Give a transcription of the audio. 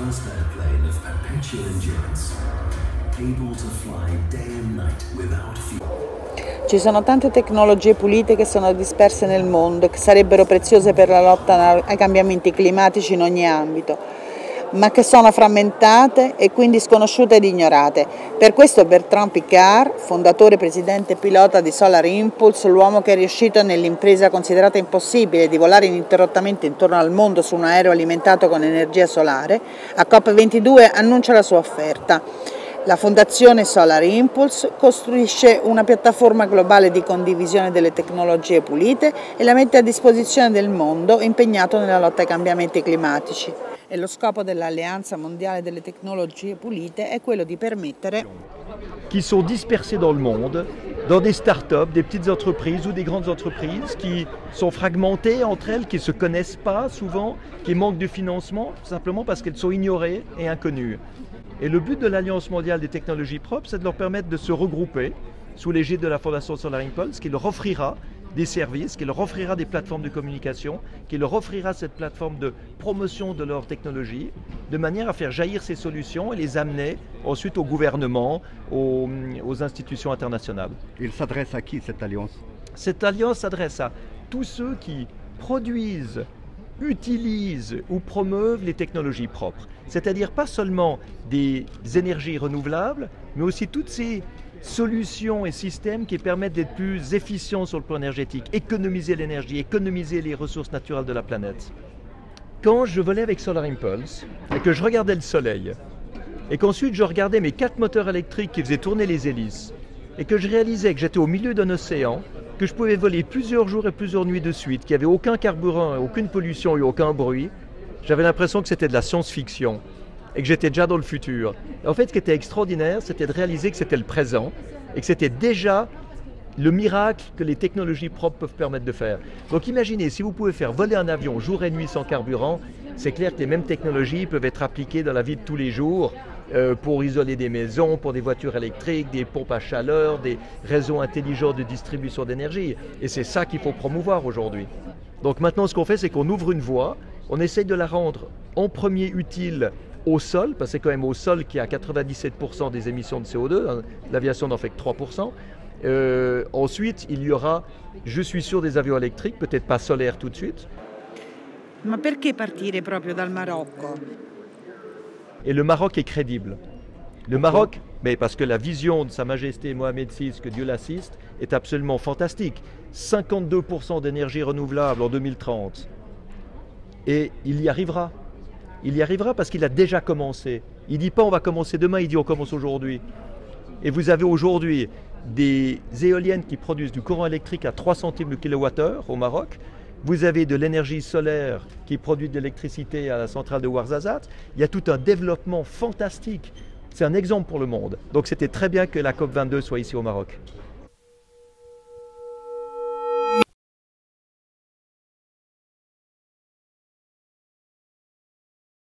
first airplane of perpetual endurance, able to fly day and night without fuel. Ci sono tante tecnologie pulite che sono disperse nel mondo, che sarebbero preziose per la lotta ai cambiamenti climatici in ogni ambito, ma che sono frammentate e quindi sconosciute ed ignorate. Per questo Bertrand Piccard, fondatore, presidente e pilota di Solar Impulse, l'uomo che è riuscito nell'impresa considerata impossibile di volare ininterrottamente intorno al mondo su un aereo alimentato con energia solare, a COP22 annuncia la sua offerta. La Fondazione Solar Impulse costruisce una piattaforma globale di condivisione delle tecnologie pulite e la mette a disposizione del mondo impegnato nella lotta ai cambiamenti climatici. E lo scopo dell'Alleanza mondiale delle tecnologie pulite è quello di permettere qui sont dispersés dans le monde, dans des start-up, des petites entreprises ou des grandes entreprises qui sont fragmentées entre elles, qui ne se connaissent pas souvent, qui manquent de financement, simplement parce qu'elles sont ignorées et inconnues. Et le but de l'Alliance mondiale des technologies propres, c'est de leur permettre de se regrouper sous l'égide de la Fondation Solar Impulse, qui leur offrira des services, qui leur offrira des plateformes de communication, qui leur offrira cette plateforme de promotion de leur technologie, de manière à faire jaillir ces solutions et les amener ensuite au gouvernement, aux institutions internationales. Il s'adresse à qui cette alliance? Cette alliance s'adresse à tous ceux qui produisent, utilisent ou promeuvent les technologies propres. C'est-à-dire pas seulement des énergies renouvelables, mais aussi toutes ces solutions et systèmes qui permettent d'être plus efficients sur le plan énergétique, économiser l'énergie, économiser les ressources naturelles de la planète. Quand je volais avec Solar Impulse et que je regardais le soleil, et qu'ensuite je regardais mes 4 moteurs électriques qui faisaient tourner les hélices, et que je réalisais que j'étais au milieu d'un océan, que je pouvais voler plusieurs jours et plusieurs nuits de suite, qu'il n'y avait aucun carburant, aucune pollution et aucun bruit, j'avais l'impression que c'était de la science-fiction et que j'étais déjà dans le futur. Et en fait, ce qui était extraordinaire, c'était de réaliser que c'était le présent et que c'était déjà le miracle que les technologies propres peuvent permettre de faire. Donc imaginez, si vous pouvez faire voler un avion jour et nuit sans carburant, c'est clair que les mêmes technologies peuvent être appliquées dans la vie de tous les jours pour isoler des maisons, pour des voitures électriques, des pompes à chaleur, des réseaux intelligents de distribution d'énergie. Et c'est ça qu'il faut promouvoir aujourd'hui. Donc maintenant, ce qu'on fait, c'est qu'on ouvre une voie, on essaye de la rendre en premier utile au sol, parce que c'est quand même au sol qu'il y a 97% des émissions de CO2, l'aviation n'en fait que 3%. Ensuite, il y aura, je suis sûr, des avions électriques, peut-être pas solaires tout de suite. Ma perché partire proprio dal Marocco? Et le Maroc est crédible. Le Maroc, mais parce que la vision de Sa Majesté Mohamed VI, que Dieu l'assiste, est absolument fantastique. 52% d'énergie renouvelable en 2030. Et il y arrivera. Il y arrivera parce qu'il a déjà commencé. Il ne dit pas on va commencer demain, il dit on commence aujourd'hui. Et vous avez aujourd'hui des éoliennes qui produisent du courant électrique à 3 centimes le kilowattheure au Maroc. Vous avez de l'énergie solaire qui produit de l'électricité à la centrale de Ouarzazate. Il y a tout un développement fantastique. C'est un exemple pour le monde. Donc c'était très bien que la COP22 soit ici au Maroc.